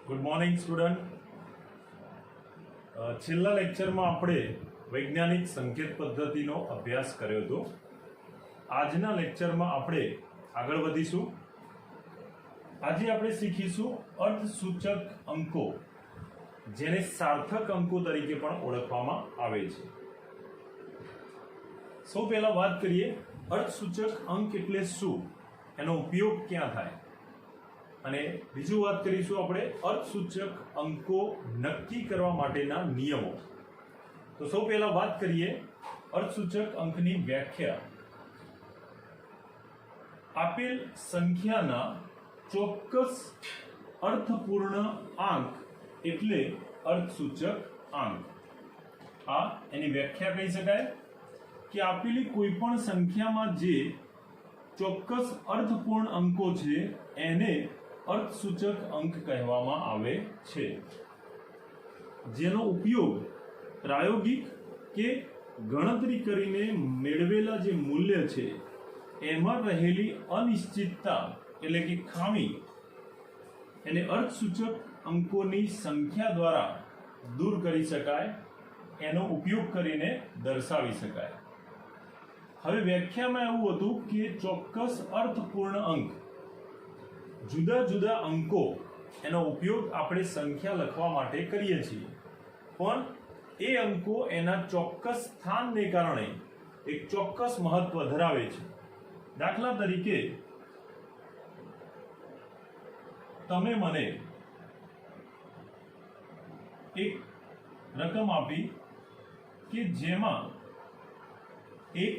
Good morning student. છેલ્લા લેક્ચરમાં આપણે વૈજ્ઞાનિક સંકેત પદ્ધતિનો અભ્યાસ કર્યો હતો. આજના લેક્ચરમાં આપણે આગળ વધીશું. આજે આપણે શીખીશું અર્થસૂચક અંકો, જેને સાર્થક અંકો તરીકે પણ ઓળખવામાં આવે છે. સૌ પહેલા વાત કરીએ અર્થસૂચક અંક એટલે શું, એનો ઉપયોગ ક્યાં થાય, અને બીજું વાત કરીશું આપણે અર્થસૂચક અંકો નક્કી કરવા માટેના નિયમો. તો સૌ પહેલા વાત કરીએ અર્થસૂચક અંકની વ્યાખ્યા. આપેલ સંખ્યાના ચોક્કસ અર્થપૂર્ણ આંક એટલે અર્થસૂચક આંક. આ એની વ્યાખ્યા કહી શકાય કે આપેલી કોઈ પણ સંખ્યામાં જે ચોક્કસ અર્થપૂર્ણ અંકો છે એને અર્થસૂચક અંક કહેવામાં આવે છે, જેનો ઉપયોગ પ્રાયોગિક કે ગણતરી કરીને મેળવેલા જે મૂલ્ય છે એમાં રહેલી અનિશ્ચિતતા એટલે કે ખામી એને અર્થસૂચક અંકોની સંખ્યા દ્વારા દૂર કરી શકાય, એનો ઉપયોગ કરીને દર્શાવી શકાય. હવે વ્યાખ્યામાં એવું હતું કે ચોક્કસ અર્થપૂર્ણ અંક, જુદા જુદા અંકો, એનો ઉપયોગ આપણે સંખ્યા લખવા માટે કરીએ છીએ, પણ એ અંકો એના ચોક્કસ સ્થાનને કારણે એક ચોક્કસ મહત્વ ધરાવે છે. દાખલા તરીકે તમે મને એક રકમ આપી કે જેમાં એક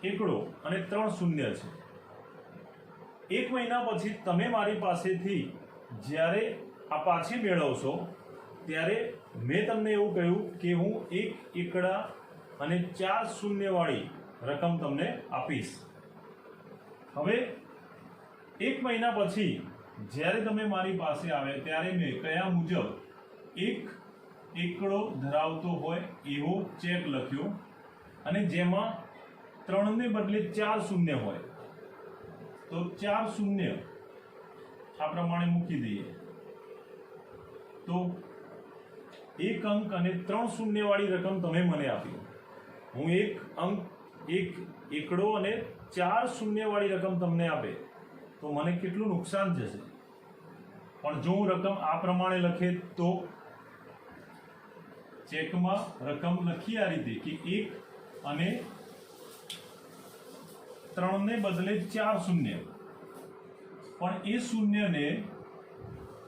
એકડો અને 3 શૂન્ય છે. એક મહિના પછી તમે મારી પાસેથી જ્યારે આ પાછી મેળવશો ત્યારે મેં તમને એવું કહ્યું કે હું 1 એકડા અને 4 શૂન્ય વાળી રકમ તમને આપીશ. હવે 1 મહિના પછી જ્યારે તમે મારી પાસે આવે ત્યારે મેં કયા મુજબ 1 એકડો ધરાવતો હોય એવો ચેક લખ્યો અને જેમાં 3 ને બદલે 4 શૂન્ય હોય, તો 4 શૂન્ય આ પ્રમાણે મૂકી દઈએ તો 1 અંક અને 3 શૂન્ય વાળી રકમ તમે મને આપી. હું 1 અંક 1 એકડો અને 4 શૂન્ય વાળી રકમ તમને આપે તો મને કેટલું નુકસાન જશે. પણ જો હું રકમ આ પ્રમાણે લખે તો ચેકમાં રકમ લખી આ રીતે કે 1 અને 3 ને બદલે 4 શૂન્ય, પણ એ શૂન્યને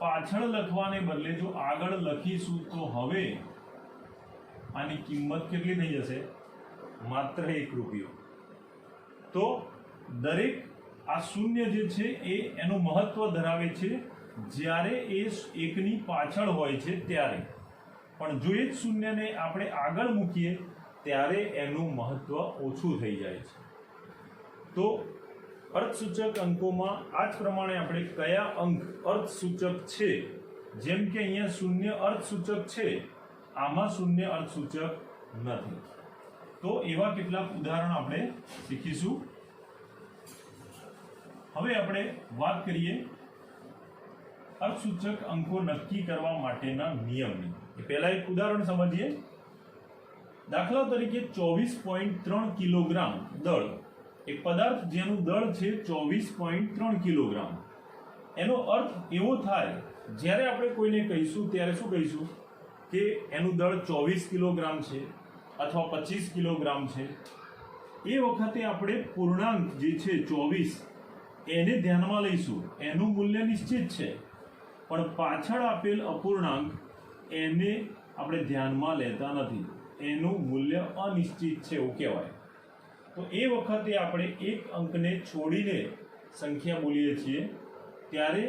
પાછળ લખવાને બદલે જો આગળ લખીશું તો હવે આની કિંમત કેટલી થઈ જશે? માત્ર 1 રૂપિયો. તો દરેક આ શૂન્ય જે છે એ એનું મહત્વ ધરાવે છે જ્યારે એ 1 ની પાછળ હોય છે ત્યારે, પણ જો એ જ શૂન્યને આપણે આગળ મૂકીએ ત્યારે એનું મહત્વ ઓછું થઈ જાય છે. તો અર્થસૂચક અંકોમાં આ જ પ્રમાણે આપણે કયા અંક અર્થસૂચક છે, જેમ કે અહીંયા શૂન્ય અર્થસૂચક છે, આમાં શૂન્ય અર્થસૂચક નથી. તો એવા કેટલાક ઉદાહરણ આપણે શીખીશું. હવે આપણે વાત કરીએ અર્થસૂચક અંકો નક્કી કરવા માટેના નિયમની. પહેલા એક ઉદાહરણ સમજીએ. દાખલા તરીકે 24.3 કિલોગ્રામ દળ, એક પદાર્થ જેનું દળ છે 24.3 કિલોગ્રામ. એનો અર્થ એવો થાય જ્યારે આપણે કોઈને કહીશું ત્યારે શું કહીશું કે એનું દળ 24 કિલોગ્રામ છે અથવા 25 કિલોગ્રામ છે. એ વખતે આપણે પૂર્ણાંક જે છે 24 એને ધ્યાનમાં લઈશું, એનું મૂલ્ય નિશ્ચિત છે, પણ પાછળ આપેલ અપૂર્ણાંક એને આપણે ધ્યાનમાં લેતા નથી, એનું મૂલ્ય અનિશ્ચિત છે એવું કહેવાય. તો એ વખતે આપણે એક અંકને છોડીને સંખ્યા બોલીએ છીએ ત્યારે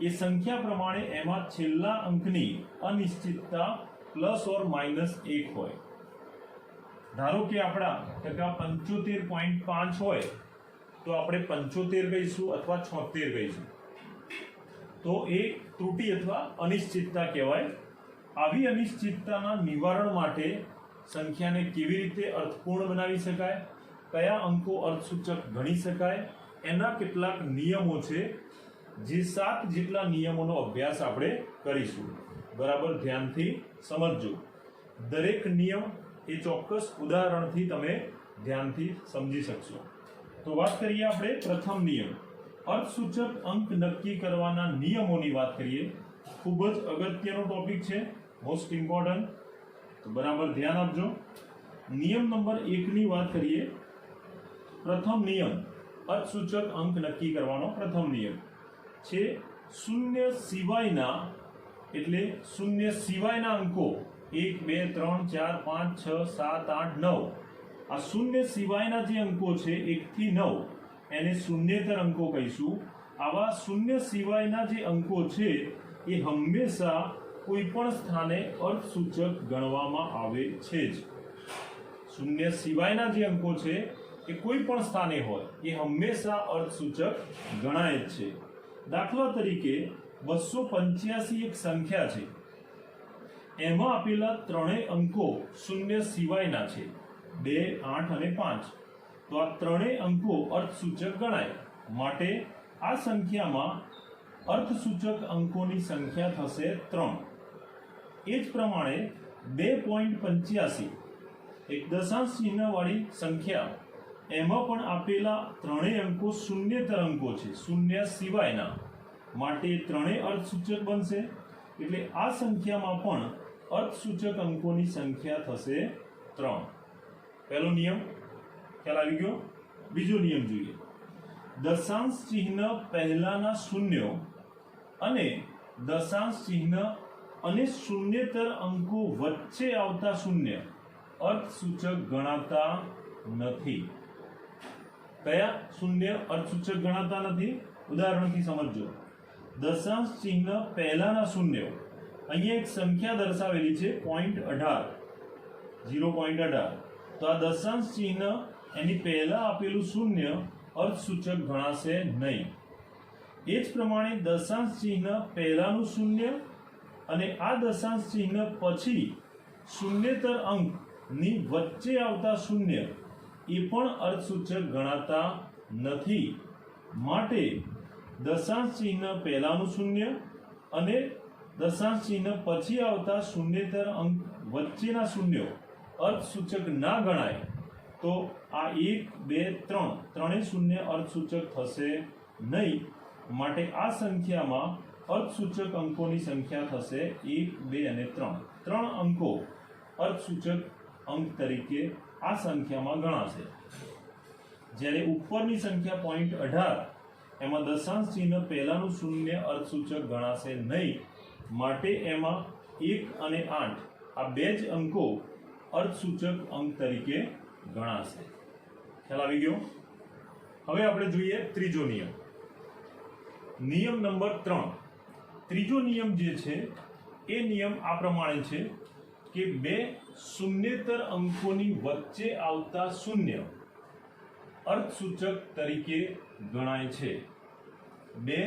એ સંખ્યા પ્રમાણે એમાં છેલ્લા અંકની અનિશ્ચિતતા ±1 હોય. ધારો કે આપણા ટકા 75.5 હોય તો આપણે 75 કહીશું અથવા 76 કહીશું, તો એ ત્રુટિ અથવા અનિશ્ચિતતા કહેવાય. આવી અનિશ્ચિતતાના નિવારણ માટે સંખ્યાને કેવી રીતે અર્થપૂર્ણ બનાવી શકાય, કયા અંકો અર્થસૂચક ગણી શકાય, એના કેટલાક નિયમો છે જે 7 જેટલા નિયમોનો અભ્યાસ આપણે કરીશું. બરાબર ધ્યાનથી સમજજો. દરેક નિયમ એ ચોક્કસ ઉદાહરણથી તમે ધ્યાનથી સમજી શકશો. તો વાત કરીએ આપણે પ્રથમ નિયમ, અર્થસૂચક અંક નક્કી કરવાના નિયમોની વાત કરીએ. ખૂબ જ અગત્યનો ટોપિક છે, મોસ્ટ ઇમ્પોર્ટન્ટ. તો બરાબર ધ્યાન આપજો. નિયમ નંબર 1 ની વાત કરીએ. પ્રથમ નિયમ, અર્થસૂચક અંક નક્કી કરવાનો પ્રથમ નિયમ છે શૂન્ય સિવાયના, એટલે શૂન્ય સિવાયના અંકો 1 2 3 4 5 6 7 8 9, આ શૂન્ય સિવાયના જે અંકો છે 1 થી 9 એને શૂન્યેતર અંકો કહીશું. આવા શૂન્ય સિવાયના જે અંકો છે એ હંમેશા કોઈ પણ સ્થાને અર્થસૂચક ગણવામાં આવે છે જ. શૂન્ય સિવાયના જે અંકો છે એ કોઈ પણ સ્થાને હોય એ હંમેશા અર્થસૂચક ગણાય જ છે. દાખલા તરીકે 285 એક સંખ્યા છે, એમાં આપેલા ત્રણેય અંકો શૂન્ય સિવાયના છે, 2 8 અને 5. તો આ ત્રણેય અંકો અર્થસૂચક ગણાય. માટે આ સંખ્યામાં અર્થસૂચક અંકોની સંખ્યા થશે 3. એ જ પ્રમાણે 2.85 એક દશાંશ ચિહ્ન વાળી સંખ્યા, એમાં પણ આપેલા ત્રણેય અંકો શૂન્યેતર અંકો છે, શૂન્ય સિવાયના. માટે ત્રણેય અર્થસૂચક બનશે. એટલે આ સંખ્યામાં પણ અર્થસૂચક અંકોની સંખ્યા થશે 3. પહેલો નિયમ ખ્યાલ આવી ગયો. બીજો નિયમ જોઈએ. દશાંશ ચિહ્ન પહેલાના શૂન્યો અને દશાંશ ચિહ્ન અને શૂન્યેતર અંકો વચ્ચે આવતા શૂન્ય અર્થસૂચક ગણાતા નથી. કયા શૂન્ય અર્થસૂચક ગણાતા નથી? ઉદાહરણથી સમજો. દશાંશ ચિહ્ન પહેલાના શૂન્યો, અહીંયા એક સંખ્યા દર્શાવેલી છે 0.18. તો આ દશાંશ ચિહ્ન એની પહેલા આપેલું શૂન્ય અર્થસૂચક ગણાશે નહીં. એ જ પ્રમાણે દશાંશ ચિહ્ન પહેલાનું શૂન્ય અને આ દશાંશ ચિહ્ન પછી શૂન્યેતર અંકની વચ્ચે આવતા શૂન્ય એ પણ અર્થસૂચક ગણાતા નથી. માટે દશાંશ ચિહ્ન પહેલાનું શૂન્ય અને દશાંશ ચિહ્ન પછી આવતા શૂન્યેતર અંક વચ્ચેના શૂન્યો અર્થસૂચક ના ગણાય. તો આ 1 2 3 ત્રણેય શૂન્ય અર્થસૂચક થશે નહીં. માટે આ સંખ્યામાં અર્થસૂચક અંકોની સંખ્યા થશે 1 2 અને 3. 3 અંકો અર્થસૂચક અંક તરીકે આ સંખ્યામાં ગણાશે. જ્યારે ઉપરની સંખ્યા 0.18 એમાં દશાંશ ચિહ્ન પહેલાનું શૂન્ય અર્થસૂચક ગણાશે નહીં. માટે એમાં 1 અને 8 આ બે જ અંકો અર્થસૂચક અંક તરીકે ગણાશે. ખ્યાલ આવી ગયો. હવે આપણે જોઈએ ત્રીજો નિયમ. નિયમ નંબર 3. ત્રીજો નિયમ જે છે એ નિયમ આ પ્રમાણે છે કે બે શૂન્યેતર અંકોની વચ્ચે આવતા શૂન્ય અર્થસૂચક તરીકે ગણાય છે. બે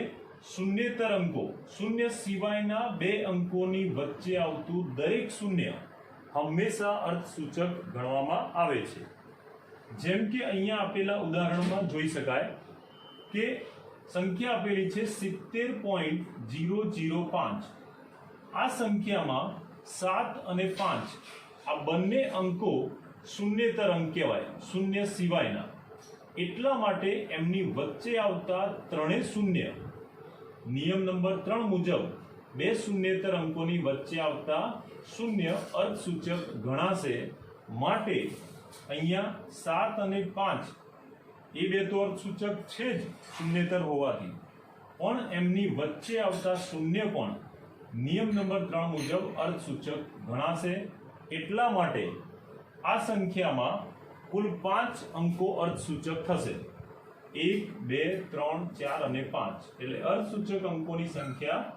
શૂન્યેતર અંકો, શૂન્ય સિવાયના બે અંકોની વચ્ચે આવતું દરેક શૂન્ય હંમેશા અર્થસૂચક ગણવામાં આવે છે. જેમ કે અહીંયા આપેલા ઉદાહરણમાં જોઈ શકાય કે સંખ્યા આપેલી છે 70.005. આ સંખ્યામાં 7 અને 5 આ બંને અંકો શૂન્યેતર અંક કહેવાય, શૂન્ય સિવાયના. એટલા માટે એમની વચ્ચે આવતા ત્રણેય શૂન્ય નિયમ નંબર 3 મુજબ બે શૂન્યેતર અંકોની વચ્ચે આવતા શૂન્ય અર્થસૂચક ગણાશે. માટે અહીંયા 7 અને 5 એ બે તો અર્થસૂચક છે જ શૂન્યેતર હોવાથી, પણ એમની વચ્ચે આવતા શૂન્ય પણ નિયમ નંબર 3 મુજબ અર્થસૂચક ગણાશે. એટલા માટે આ સંખ્યામાં કુલ 5 અંકો અર્થસૂચક થશે. 1 2 3 4 અને 5. એટલે અર્થસૂચક અંકોની સંખ્યા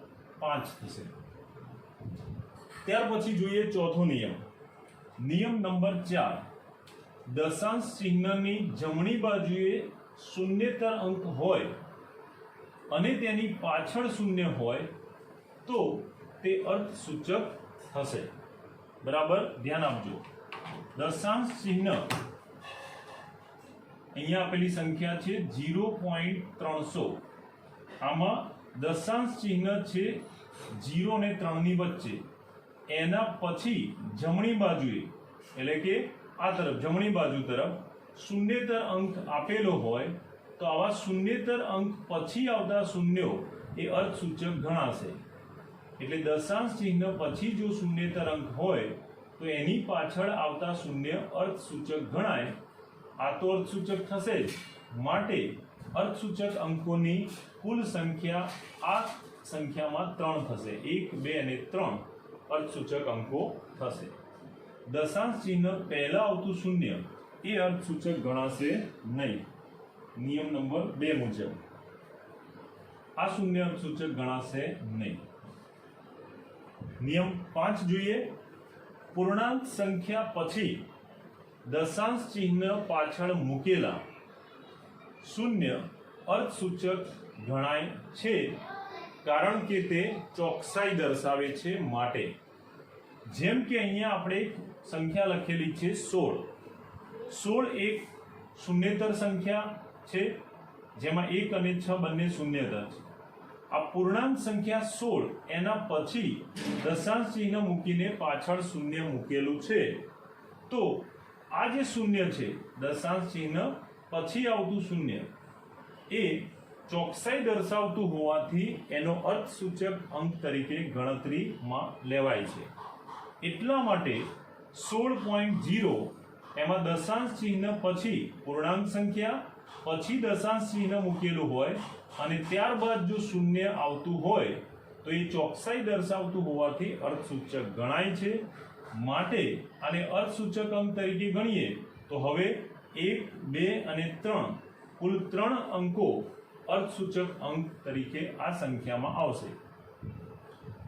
5 થશે. ત્યાર પછી જોઈએ ચોથો નિયમ. નિયમ નંબર 4. દશાંશ ચિહ્નની જમણી બાજુએ શૂન્યેતર અંક હોય અને તેની પાછળ શૂન્ય હોય તો તે અર્થસૂચક થશે. બરાબર ધ્યાન આપજો. દશાંશ ચિહ્ન અહીંયા આપેલી સંખ્યા છે 0.300. આમાં દશાંશ ચિહ્ન છે 0 ને 3 ની વચ્ચે, એના પછી જમણી બાજુએ એટલે કે આ તરફ જમણી બાજુ તરફ શૂન્યેતર અંક આપેલો હોય તો આવા શૂન્યેતર અંક પછી આવતા શૂન્યો એ અર્થસૂચક ગણાશે. એટલે દશાંશ ચિહ્ન પછી જો શૂન્યેતર અંક હોય તો એની પાછળ આવતા શૂન્ય અર્થસૂચક ગણાય. આ તો અર્થસૂચક થશે જ, માટે અર્થસૂચક અંકોની કુલ સંખ્યા આ સંખ્યામાં 3 થશે. 1, 2 અને 3 અર્થસૂચક અંકો થશે. દશાંશ ચિહ્ન પહેલા આવતું શૂન્ય એ અર્થસૂચક ગણાશે નહીં. નિયમ નંબર 2 મુજબ આ શૂન્ય અર્થસૂચક ગણાશે નહીં. નિયમ 5 જોઈએ. પૂર્ણાંક સંખ્યા પછી દશાંશ ચિહ્ન પાછળ મૂકેલા શૂન્ય અર્થસૂચક ગણાય છે, કારણ કે તે ચોકસાઈ દર્શાવે છે માટે. જેમ કે અહીંયા આપણે સંખ્યા લખેલી છે 16. 16 એક શૂન્યેતર સંખ્યા છે, જેમાં 1 અને 6 બંને શૂન્યેતર છે. આ પૂર્ણાંક સંખ્યા 16 એના પછી દશાંશ ચિહ્ન મૂકીને પાછળ શૂન્ય મૂકેલું છે, તો આ જે શૂન્ય છે દશાંશ ચિહ્ન પછી આવતું શૂન્ય એ ચોકસાઈ દર્શાવતું હોવાથી એનો અર્થસૂચક અંક તરીકે ગણતરીમાં લેવાય છે. એટલા માટે 16.0 એમાં દશાંશ ચિહ્ન પછી પૂર્ણાંક સંખ્યા પછી દશાંશ ચિહ્ન મૂકેલું હોય અને ત્યારબાદ જો શૂન્ય આવતું હોય તો એ ચોકસાઈ દર્શાવતું હોવાથી અર્થસૂચક ગણાય છે. માટે આને અર્થસૂચક અંક તરીકે ગણીએ તો હવે 1, 2 અને 3 કુલ 3 અંકો અર્થસૂચક અંક તરીકે આ સંખ્યામાં આવશે.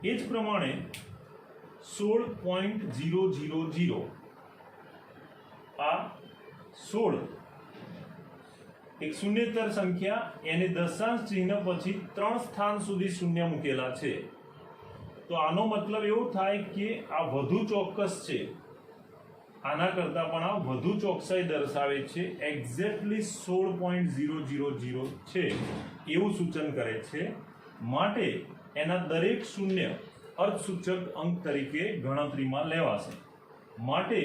એ જ પ્રમાણે 16.000 આ 16 એક શૂન્યેતર સંખ્યા, એને દશાંશ ચિહ્ન પછી 3 સ્થાન સુધી શૂન્ય મૂકેલા છે. તો આનો મતલબ એવો થાય કે આ વધુ ચોક્કસ છે, આના કરતાં પણ આ વધુ ચોકસાઈ દર્શાવે છે. એક્ઝેક્ટલી 16.000 છે એવું સૂચન કરે છે. માટે એના દરેક શૂન્ય અર્થસૂચક અંક તરીકે ગણતરીમાં લેવાશે. માટે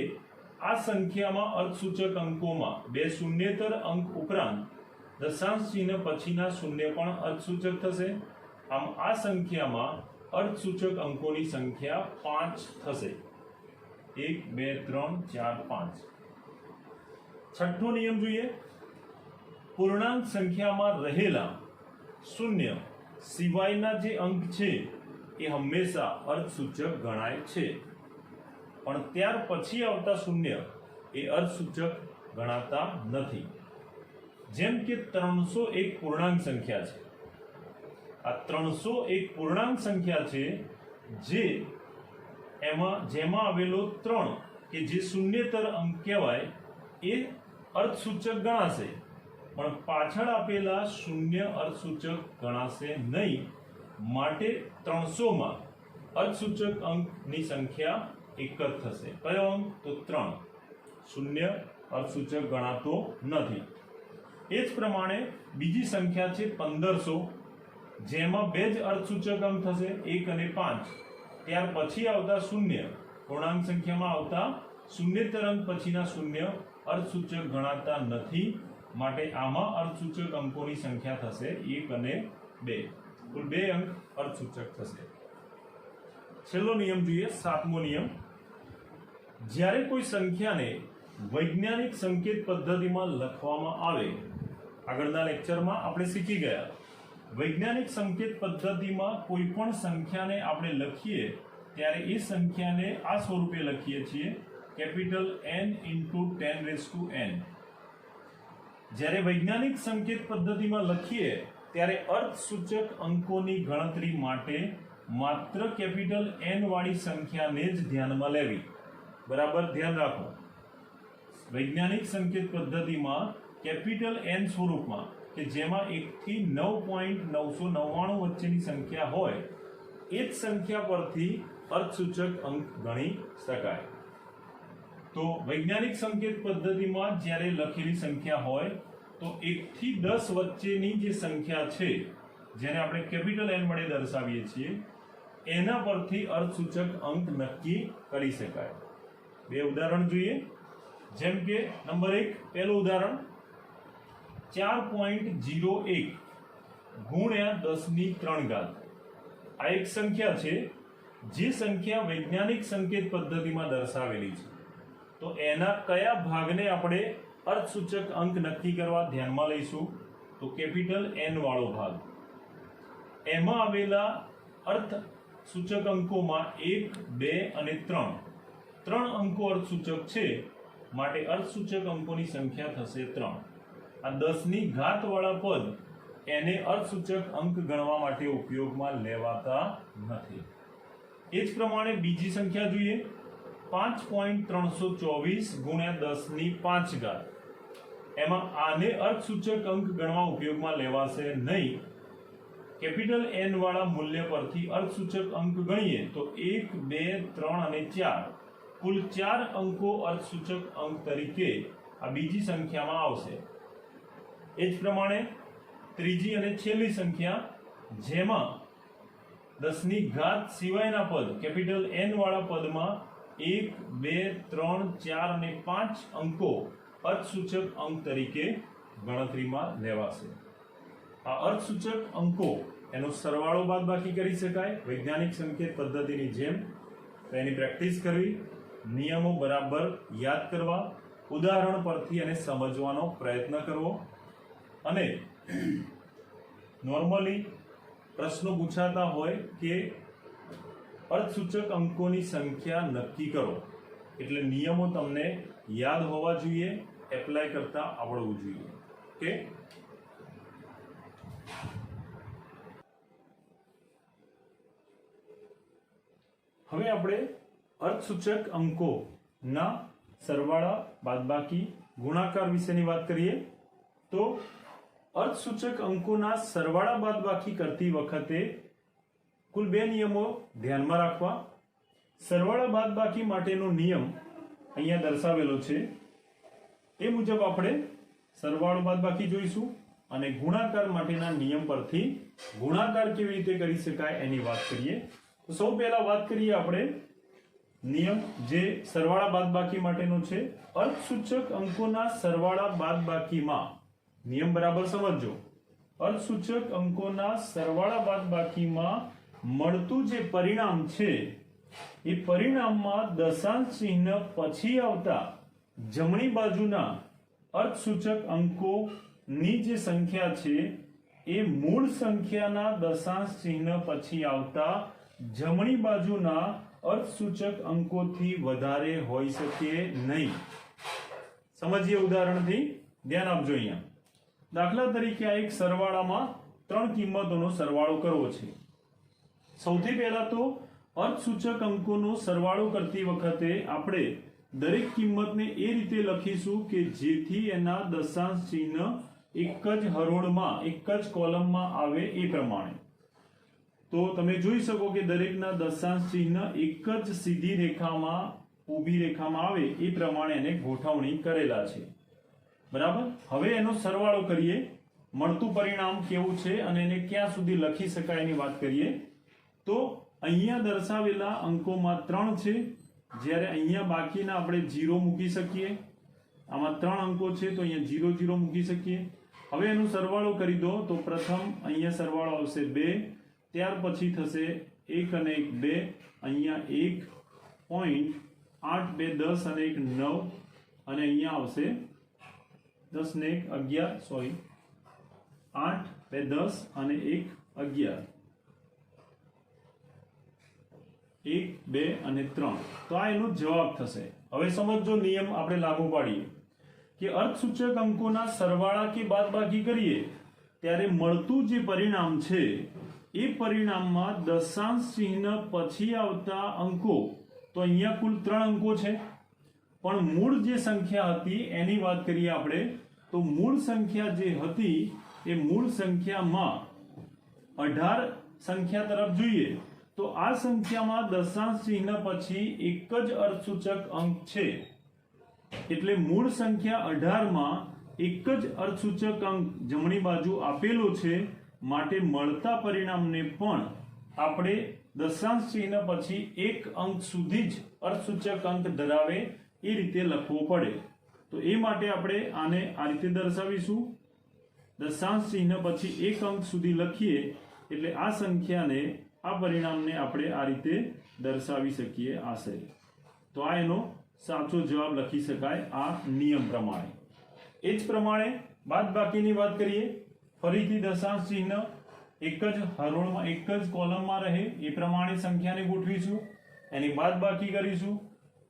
આ સંખ્યામાં અર્થસૂચક અંકોમાં 2 શૂન્યેતર અંક ઉપરાંત દશાંશ ચિહ્ન પછીના શૂન્ય પણ અર્થસૂચક થશે. આમ આ સંખ્યામાં અર્થસૂચક અંકોની સંખ્યા 5 થશે. 1, 2, 3, 4, 5. છઠ્ઠો નિયમ જોઈએ. પૂર્ણાંક સંખ્યામાં રહેલા શૂન્ય સિવાયના જે અંક છે એ હંમેશા અર્થસૂચક ગણાય છે, પણ ત્યાર પછી આવતા શૂન્ય એ અર્થસૂચક ગણાતા નથી. જેમ કે 301 પૂર્ણાંક સંખ્યા છે. આ 301 પૂર્ણાંક સંખ્યા છે જેમાં આવેલો 3 કે જે શૂન્યેતર અંક કહેવાય એ અર્થસૂચક ગણાશે, પણ પાછળ આપેલા શૂન્ય અર્થસૂચક ગણાશે નહીં. માટે 300માં અર્થસૂચક અંકની સંખ્યા 1 જ થશે. કયો અંક? તો 3. શૂન્ય અર્થસૂચક ગણાતો નથી. એ જ પ્રમાણે બીજી સંખ્યા છે 1500, જેમાં 2 જ અર્થસૂચક અંક થશે, 1 અને 5. ત્યાર પછી આવતા શૂન્ય પૂર્ણાંક સંખ્યામાં આવતા શૂન્યેતર અંક પછીના શૂન્ય અર્થસૂચક ગણાતા નથી. માટે આમાં અર્થસૂચક અંકોની સંખ્યા થશે 1 અને 2. કુલ 2 અંક અર્થસૂચક થશે. છેલ્લો નિયમ જોઈએ, 7મો નિયમ. જ્યારે કોઈ સંખ્યાને વૈજ્ઞાનિક સંકેત પદ્ધતિમાં લખવામાં આવે, આગળના લેક્ચરમાં આપણે શીખી ગયા, વૈજ્ઞાનિક સંકેત પદ્ધતિમાં કોઈ પણ સંખ્યાને આપણે લખીએ ત્યારે એ સંખ્યાને આ સ્વરૂપે લખીએ છીએ, કેપિટલ N × 10⁻⁴. જ્યારે વૈજ્ઞાનિક સંકેત પદ્ધતિમાં લખીએ ત્યારે અર્થસૂચક અંકોની ગણતરી માટે માત્ર કેપિટલ N વાળી સંખ્યાને જ ધ્યાનમાં લેવી. બરાબર ધ્યાન રાખો. વૈજ્ઞાનિક સંકેત પદ્ધતિમાં કેપિટલ N સ્વરૂપમાં કે જેમાં 1 થી 9.999 વચ્ચેની સંખ્યા હોય એ જ સંખ્યા પરથી અર્થસૂચક અંક ગણી શકાય. તો વૈજ્ઞાનિક સંકેત પદ્ધતિમાં જ્યારે લખેલી સંખ્યા હોય તો 1 થી 10 વચ્ચેની જે સંખ્યા છે જેને આપણે કેપિટલ N વડે દર્શાવીએ છીએ એના પરથી અર્થસૂચક અંક નક્કી કરી શકાય. બે ઉદાહરણ જોઈએ. જેમ કે નંબર 1, પહેલું ઉદાહરણ 4.01 ગુણ્યા 10⁻³ આ એક સંખ્યા છે જે સંખ્યા વૈજ્ઞાનિક સંકેત પદ્ધતિમાં દર્શાવેલી છે. તો એના કયા ભાગને આપણે અર્થસૂચક અંક નક્કી કરવા ધ્યાનમાં લઈશું? તો કેપિટલ N વાળો ભાગ. એમાં આવેલા અર્થસૂચક અંકોમાં 1, 2 અને 3 અંકો અર્થસૂચક છે, માટે અર્થસૂચક અંકોની સંખ્યા થશે 3. આ 10⁻³ વાળા પદ એને અર્થસૂચક અંક ગણવા માટે ઉપયોગમાં લેવાતા નથી. એ જ પ્રમાણે બીજી સંખ્યા જોઈએ. 5.324 ગુણ્યા 10⁵. એમાં આને અર્થસૂચક અંક ગણવા ઉપયોગમાં લેવાશે નહીં. કેપિટલ N વાળા મૂલ્ય પરથી અર્થસૂચક અંક ગણીએ તો 1, 2, 3 અને 4 કુલ 4 અંકો અર્થસૂચક અંક તરીકે આ બીજી સંખ્યામાં આવશે. એ જ પ્રમાણે ત્રીજી અને છેલ્લી સંખ્યા, જેમાં 10⁻³ સિવાયના પદ કેપિટલ N વાળા પદમાં 1, 2, 3, 4 અને 5 અંકો અર્થસૂચક અંક તરીકે ગણતરીમાં લેવાશે. આ અર્થસૂચક અંકો એનો સરવાળો બાદબાકી કરી શકાય વૈજ્ઞાનિક સંકેત પદ્ધતિની જેમ. તો એની પ્રેક્ટિસ કરવી, નિયમો બરાબર યાદ કરવા, ઉદાહરણ પરથી એને સમજવાનો પ્રયત્ન કરવો અને નોર્મલી પ્રશ્નો પૂછાતા હોય કે અર્થસૂચક અંકોની સંખ્યા નક્કી કરો, એટલે નિયમો તમને યાદ હોવા જોઈએ, એપ્લાય કરતા આવડવું જોઈએ. ઓકે, હવે આપણે અર્થસૂચક અંકોના સરવાળા, બાદબાકી, ગુણાકાર વિશેની વાત કરીએ. તો અર્થસૂચક અંકોના સરવાળા બાદબાકી કરતી વખતે કુલ 2 નિયમો ધ્યાનમાં રાખવા. સરવાળા બાદબાકી માટેનો નિયમ અહીંયા દર્શાવેલો છે. એ મુજબ આપણે સરવાળો બાદબાકી જોઈશું અને ગુણાકાર માટેના નિયમ પરથી ગુણાકાર કેવી રીતે કરી શકાય એની વાત કરીએ. તો સૌ પહેલા વાત કરીએ આપણે નિયમ જે સરવાળા બાદબાકી માટેનો છે. અર્થસૂચક અંકોના સરવાળા બાદબાકીમાં નિયમ બરાબર સમજજો. અર્થસૂચક અંકોના સરવાળા બાદબાકીમાં મળતું જે પરિણામ છે એ પરિણામમાં દશાંશ ચિહ્ન પછી આવતા જમણી બાજુના અર્થસૂચક અંકોની જે સંખ્યા છે એ મૂળ સંખ્યાના દશાંશ ચિહ્ન પછી આવતા જમણી બાજુના અર્થસૂચક અંકોથી વધારે હોઈ શકે નહીં. સમજીએ ઉદાહરણથી, ધ્યાન આપજો. અહીંયા દાખલા તરીકે આ એક સરવાળામાં 3 કિંમતોનો સરવાળો કરવો છે. સૌથી પહેલા તો અર્થસૂચક અંકોનો સરવાળો કરતી વખતે આપણે દરેક કિંમતને એ રીતે લખીશું કે જેથી એના દશાંશ ચિહ્ન એક જ હરોળમાં, એક જ કોલમમાં આવે એ પ્રમાણે. તો તમે જોઈ શકો કે દરેકના દશાંશ ચિહ્ન એક જ સીધી રેખામાં, ઊભી રેખામાં આવે એ પ્રમાણે એને ગોઠવણી કરેલા છે. બરાબર. હવે એનો સરવાળો કરીએ, મળતું પરિણામ કેવું છે અને એને ક્યાં સુધી લખી શકાય એની વાત કરીએ. તો અહીંયા દર્શાવેલા અંકોમાં 3 છે, જ્યારે અહીંયા બાકીના આપણે 0 મૂકી શકીએ. આમાં 3 અંકો છે તો અહીંયા 0, 0 મૂકી શકીએ. હવે એનો સરવાળો કરી દો તો પ્રથમ અહીંયા સરવાળો આવશે 2, ત્યાર પછી થશે 1 અને 1 2, અહીંયા 1.8 2 10 અને 1 9, અને અહીંયા આવશે 10 ને 1 11, સોરી 8 2 10 અને 1 11, 1 2 અને 3. તો આ એનો જવાબ થશે. હવે સમજો, નિયમ આપણે લાગુ પાડીએ કે અર્થસૂચક અંકોના સરવાળા કે બાદબાકી કરીએ ત્યારે મળતું જે પરિણામ છે એ પરિણામમાં દશાંશ ચિહ્ન પછી આવતા અંકો, તો અહીંયા કુલ 3 અંકો છે, પણ મૂળ જે સંખ્યા હતી એની વાત કરીએ આપણે. તો મૂળ સંખ્યા જે હતી એ મૂળ સંખ્યામાં 18 સંખ્યા તરફ જોઈએ તો આ સંખ્યામાં દશાંશ ચિહ્ન પછી એક જ અર્થસૂચક અંક છે, એટલે મૂળ સંખ્યા 18 માં એક જ અર્થસૂચક અંક જમણી બાજુ આપેલો છે, માટે મળતા પરિણામને પણ આપણે દશાંશ ચિહ્ન પછી એક અંક સુધી જ અર્થસૂચક અંક ધરાવે એ રીતે લખવો પડે. તો એ માટે આપણે આને આ રીતે દર્શાવીશું. દશાંશ ચિહ્ન પછી એક અંક સુધી લખીએ એટલે આ સંખ્યાને, આ પરિણામને આપણે આ રીતે દર્શાવી શકીએ આશરે. તો આ એનો સાચો જવાબ લખી શકાય આ નિયમ પ્રમાણે. એ જ પ્રમાણે બાદબાકીની વાત કરીએ. ફરીથી દશાંશ ચિહ્ન એક જ હરોળમાં, એક જ કોલમમાં રહે એ પ્રમાણે સંખ્યાને ગોઠવીશું, એની બાદબાકી કરીશું.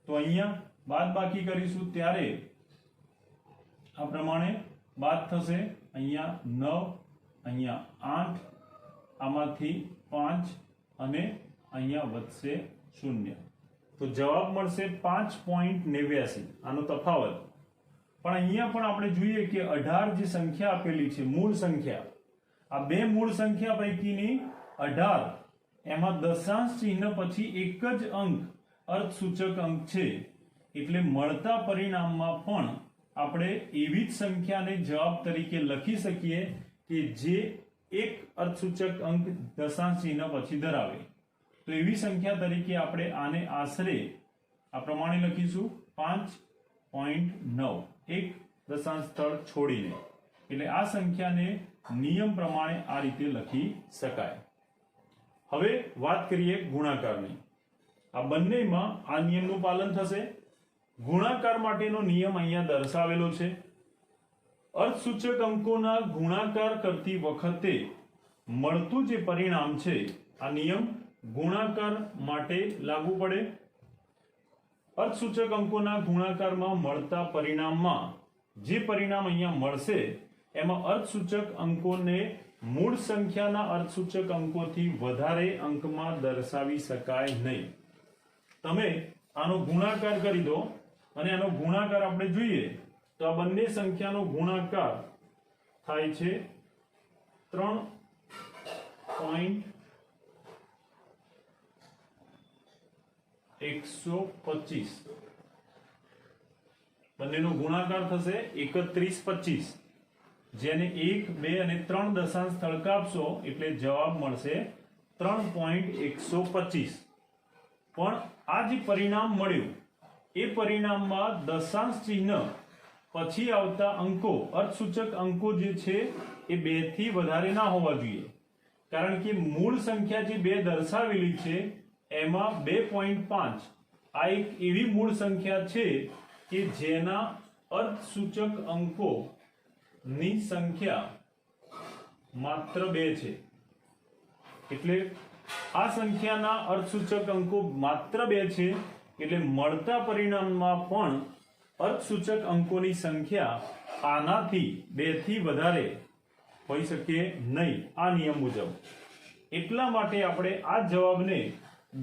તો અહીંયા બાદબાકી કરીશું ત્યારે આ પ્રમાણે બાદ થશે. અહીંયા 9, અહીંયા 8, આમાંથી 5 અને અહીંયા વધશે 0. તો જવાબ મળશે 5.89. આનો તફાવત. પણ અહીંયા પણ આપણે જોઈએ કે 18 જે સંખ્યા આપેલી છે, મૂળ સંખ્યા, આ બે મૂળ સંખ્યા પૈકીની 18, એમાં દશાંશ ચિહ્ન પછી એક જ અંક અર્થસૂચક અંક છે. એટલે મળતા પરિણામમાં પણ આપણે એવી જ સંખ્યાને જવાબ તરીકે લખી શકીએ કે જે એક અર્થસૂચક અંક દશાંશ ચિહ્ન પછી ધરાવે. તો એવી સંખ્યા તરીકે આપણે આને આશરે આ પ્રમાણે લખીશું 5.9, એક દશાંશ સ્થળ છોડીને. એટલે આ સંખ્યાને નિયમ પ્રમાણે આ રીતે લખી શકાય. હવે વાત કરીએ ગુણાકારની. આ બંનેમાં આ નિયમનું પાલન થશે. ગુણાકાર માટેનો નિયમ અહીંયા દર્શાવેલો છે. અર્થસૂચક અંકોના ગુણાકાર કરતી વખતે મળતું જે પરિણામ છે, આ નિયમ ગુણાકાર માટે લાગુ પડે. અર્થસૂચક અંકોના ગુણાકારમાં મળતા પરિણામમાં જે પરિણામ અહીંયા મળશે એમાં અર્થસૂચક અંકોને મૂળ સંખ્યાના અર્થસૂચક અંકોથી વધારે અંકમાં દર્શાવી શકાય નહીં. તમે આનો ગુણાકાર કરી દો અને આનો ગુણાકાર આપણે જોઈએ તો આ બંને સંખ્યાનો ગુણાકાર થાય છે 3.125. બંનેનો ગુણાકાર થશે 31.25. જેને 1, 2 અને 3 દશાંશ સ્થળ કાપશો એટલે જવાબ મળશે 3.125. પણ આ જે પરિણામ મળ્યું એ પરિણામમાં દશાંશ ચિહ્ન પછી આવતા અંકો, અર્થસૂચક અંકો જે છે એ 2 થી વધારે ના હોવા જોઈએ. કારણ કે મૂળ સંખ્યા જે 2 દર્શાવેલી છે એમાં 2.5 આ એક એવી મૂળ સંખ્યા છે કે જેના અર્થસૂચક અંકો ની સંખ્યા માત્ર 2 છે. એટલે આ સંખ્યાના અર્થસૂચક અંકો માત્ર 2 છે. એટલે મળતા પરિણામમાં પણ અર્થસૂચક અંકોની સંખ્યા આનાથી 2 થી વધારે હોઈ શકે નહીં આ નિયમ મુજબ. એટલા માટે આપણે આ જવાબને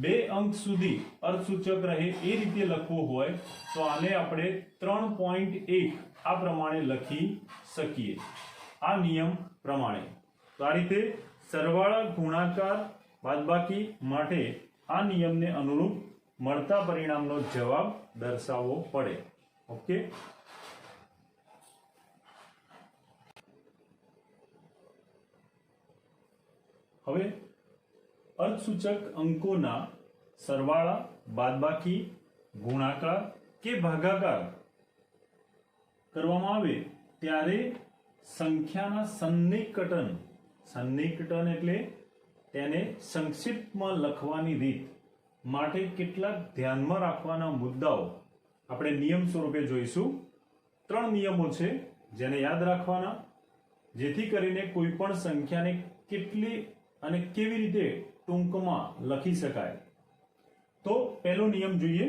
2 અંક સુધી અર્થસૂચક રહે એ રીતે લખવું હોય તો આને આપણે 3.1 આ પ્રમાણે લખી શકીએ આ નિયમ પ્રમાણે. તો આ રીતે સરવાળા, ગુણાકાર, બાદબાકી માટે આ નિયમને અનુરૂપ મળતા પરિણામનો જવાબ દર્શાવવો પડે. ઓકે. હવે અર્થસૂચક અંકોના સરવાળા, બાદબાકી, ગુણાકાર કે ભાગાકાર કરવામાં આવે ત્યારે સંખ્યાના સન્નિકટન એટલે તેને સંક્ષિપ્તમાં લખવાની રીત માટે કેટલાક ધ્યાનમાં રાખવાના મુદ્દાઓ આપણે નિયમ સ્વરૂપે જોઈશું. 3 નિયમો છે જેને યાદ રાખવાના, જેથી કરીને કોઈ પણ સંખ્યાને કેટલી અને કેવી રીતે ટૂંકમાં લખી શકાય. તો પહેલો નિયમ જોઈએ.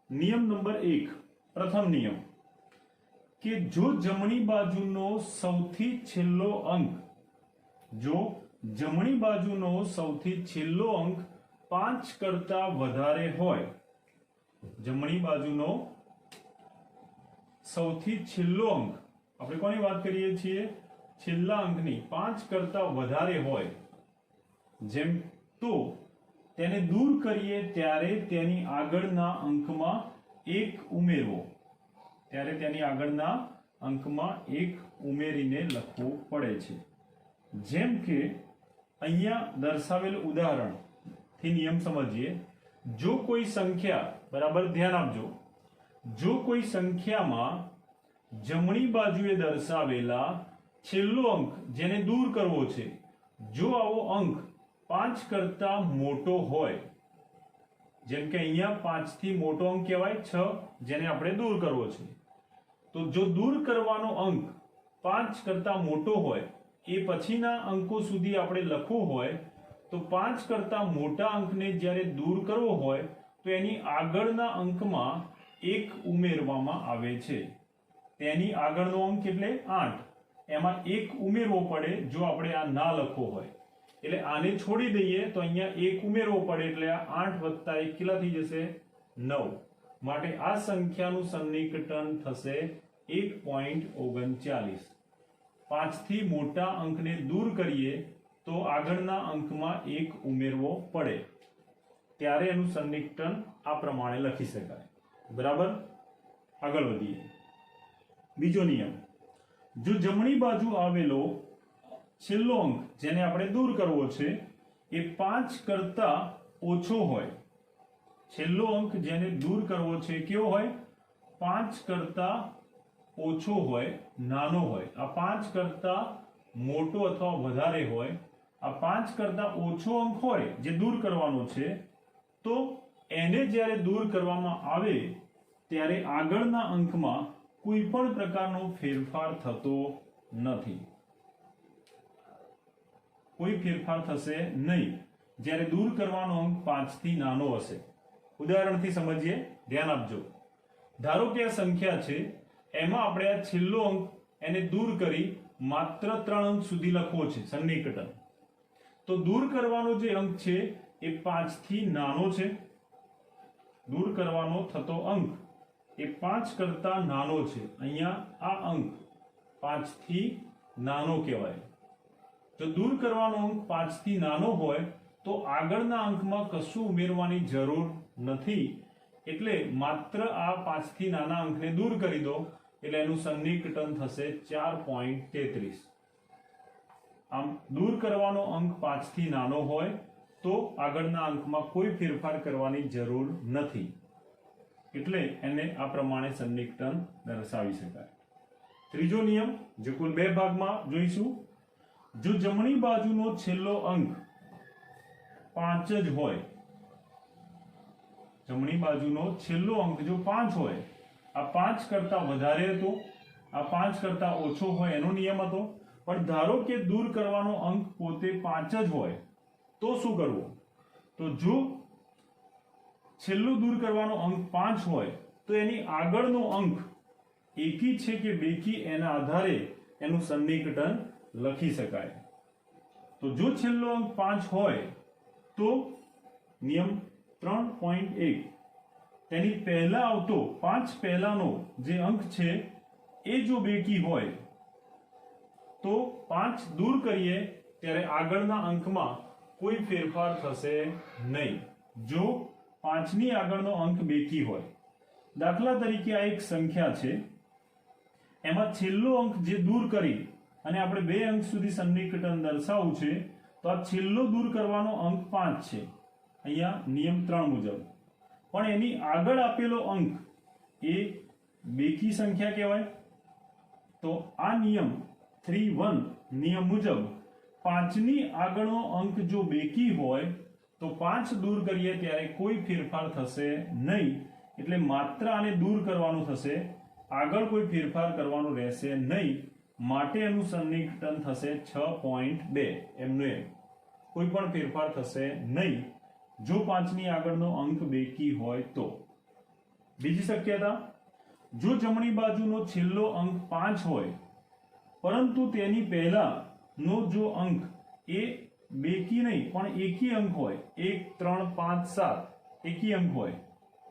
નિયમ નંબર 1, પ્રથમ નિયમ કે જો જમણી બાજુનો સૌથી છેલ્લો અંક, જો જમણી બાજુનો સૌથી છેલ્લો અંક 5 કરતા વધારે હોય, જમણી બાજુનો સૌથી છેલ્લો અંક, આપણે કોની વાત કરીએ છીએ? છેલ્લા અંકની 5 કરતા વધારે હોય, જેમ તો તેને દૂર કરીએ ત્યારે તેની આગળના અંકમાં 1 ઉમેરવો, ત્યારે તેની આગળના અંકમાં 1 ઉમેરીને લખવું પડે છે. જેમ કે અહીંયા દર્શાવેલ ઉદાહરણથી નિયમ સમજીએ. જો કોઈ સંખ્યા, બરાબર ધ્યાન આપજો, જો કોઈ સંખ્યામાં જમણી બાજુએ દર્શાવેલા છેલ્લો અંક જેને દૂર કરવો છે, જો આવો અંક 5 કરતા મોટો હોય, જેમ કે અહીંયા 5 થી મોટો અંક કહેવાય 6, જેને આપણે દૂર કરવો છે, તો જો દૂર કરવાનો અંક 5 કરતા મોટો હોય, એ પછીના અંકો સુધી આપણે લખવું હોય, તો 5 કરતા મોટા અંકને જ્યારે દૂર કરવો હોય તો એની આગળના અંકમાં 1 ઉમેરવામાં આવે છે. તેની આગળનો અંક એટલે 8, એમાં 1 ઉમેરવો પડે જો આપણે આ ના લખવો હોય. એટલે આને છોડી દઈએ તો અહીંયા 1 ઉમેરવો પડે, એટલે આ 8 વત્તા 1 કેટલા થઈ જશે? 9. માટે આ સંખ્યાનું સન્નિકટન થશે 1.39. 5 થી મોટા અંકને દૂર કરીએ તો આગળના અંકમાં 1 ઉમેરવો પડે, ત્યારે એનું સન્નિકટન આ પ્રમાણે લખી શકાય. બરાબર, આગળ વધીએ. બીજો નિયમ, જો જમણી બાજુ આવેલો છેલ્લો અંક જેને આપણે દૂર કરવો છે એ 5 કરતા ઓછો હોય, છેલ્લો અંક જેને દૂર કરવો છે કેવો હોય? 5 કરતા ઓછો હોય, નાનો હોય. આ 5 કરતા મોટો અથવા વધારે હોય, આ 5 કરતા ઓછો અંક હોય જે દૂર કરવાનો છે, તો એને જ્યારે દૂર કરવામાં આવે ત્યારે આગળના અંકમાં કોઈ પણ પ્રકારનો ફેરફાર થતો નથી. કોઈ ફેરફાર થશે નહીં જ્યારે દૂર કરવાનો અંક 5 થી નાનો હશે. ઉદાહરણથી સમજીએ, ધ્યાન આપજો. ધારો કે આ સંખ્યા છે, એમાં આપણે આ છેલ્લો અંક એને દૂર કરી માત્ર 3 અંક સુધી લખવો છે સન્નિકટન. તો દૂર કરવાનો જે અંક છે એ 5 થી નાનો છે. દૂર કરવાનો થતો અંક એ 5 કરતા નાનો છે. અહીંયા આ અંક 5 થી નાનો કહેવાય. જો દૂર કરવાનો અંક 5 થી નાનો હોય તો આગળના અંકમાં કશું ઉમેરવાની જરૂર નથી. એટલે માત્ર આ 5 થી નાના અંકને દૂર કરી દો એટલે એનું સન્નિકટન થશે 4.33. આમ દૂર કરવાનો અંક 5 થી નાનો હોય તો આગળના અંકમાં કોઈ ફેરફાર કરવાની જરૂર નથી. એટલે એને આ પ્રમાણે સન્નિકટન દર્શાવી શકાય. ત્રીજો નિયમ, જે કુલ 2 ભાગમાં જોઈશું. જો જમણી બાજુનો છેલ્લો અંક 5 જ હોય, જમણી બાજુનો છેલ્લો અંક જો 5 હોય, આ 5 કરતા વધારે હતો, આ 5 કરતા ઓછો હોય એનો નિયમ હતો. પણ ધારો કે દૂર કરવાનો અંક પોતે 5 જ હોય તો શું કરવું? તો જો છેલ્લો દૂર કરવાનો અંક 5 હોય તો એની આગળનો અંક એકી છે કે બેકી એના આધારે એનું સન્નિકટન લખી શકાય. તો જો છેલ્લો અંક 5 હોય તો નિયમ 3.1, તેની પહેલા આવતો 5 પહેલાનો જે અંક છે એ જો બેકી હોય તો 5 દૂર કરીએ ત્યારે આગળના અંકમાં કોઈ ફેરફાર થશે નહીં જો 5 ની આગળનો અંક બેકી હોય. દાખલા તરીકે આ એક સંખ્યા છે, એમાં છેલ્લો અંક જે દૂર કરી અને આપણે 2 અંક સુધી સન્નિકટન દર્શાવવું છે, તો આ છેલ્લો દૂર કરવાનો અંક 5 છે અહીંયા નિયમ 3 મુજબ. પણ એની આગળ આપેલો અંક એ બેકી સંખ્યા કહેવાય. તો આ નિયમ 3.1 નિયમ મુજબ 5 ની આગળનો અંક જો બેકી હોય તો 5 દૂર કરીએ ત્યારે કોઈ ફેરફાર થશે નહીં. એટલે માત્ર આને દૂર કરવાનું થશે, આગળ કોઈ ફેરફાર કરવાનું રહેશે નહીં. માટે એનું સન્નિકટન થશે 6.2. એમનું એમ કોઈ પણ ફેરફાર થશે નહીં જો 5 ની આગળનો અંક બેકી હોય તો. બીજી શક્યતા, જો જમણી બાજુનો છેલ્લો અંક 5 હોય પરંતુ તેની પહેલાનો જો અંક એ બેકી નહીં પણ એકી અંક હોય, 1, 3, 5, 7 એકી અંક હોય,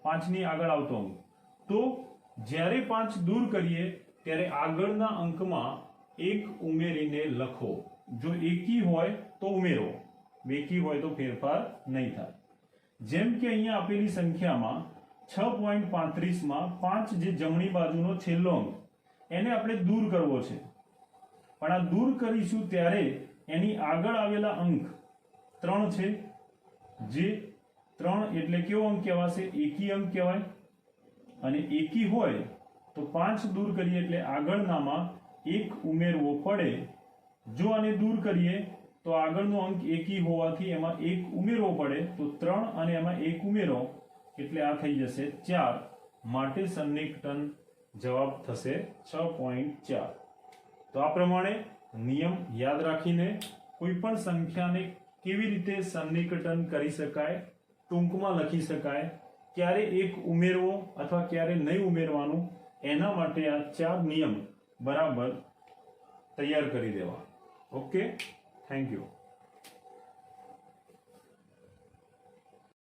5 ની આગળ આવતો અંક, તો જ્યારે 5 દૂર કરીએ ત્યારે આગળના અંકમાં 1 ઉમેરીને લખો. જો એકી હોય તો ઉમેરો, બેકી હોય તો ફેરફાર નહીં થાય. જેમ કે અહીંયા આપેલી સંખ્યામાં 6.35 માં 5 જે જમણી બાજુનો છેલ્લો અંક એને આપણે દૂર કરવો છે. પણ આ દૂર કરીશું ત્યારે એની આગળ આવેલા અંક 3 છે, જે 3 એટલે કેવો અંક કહેવાશે? એકી અંક કહેવાય. અને એકી હોય તો 5 દૂર કરીએ એટલે આગળનામાં 1 ઉમેરવો પડે. જો આને દૂર કરીએ તો આગળનો અંક એકી હોવાથી એમાં 1 ઉમેરવો પડે, તો 3 અને એમાં 1 ઉમેરો એટલે આ થઈ જશે 4. માટે સન્નિકટન જવાબ થશે 6.4. તો આ પ્રમાણે નિયમ યાદ રાખીને કોઈ પણ સંખ્યાને કેવી રીતે સન્નિકટન કરી શકાય, ટૂંકમાં લખી શકાય, ક્યારે એક ઉમેરવો અથવા ક્યારે નહીં ઉમેરવાનું, એના માટે આ 4 નિયમ બરાબર તૈયાર કરી દેવા. Okay, thank you.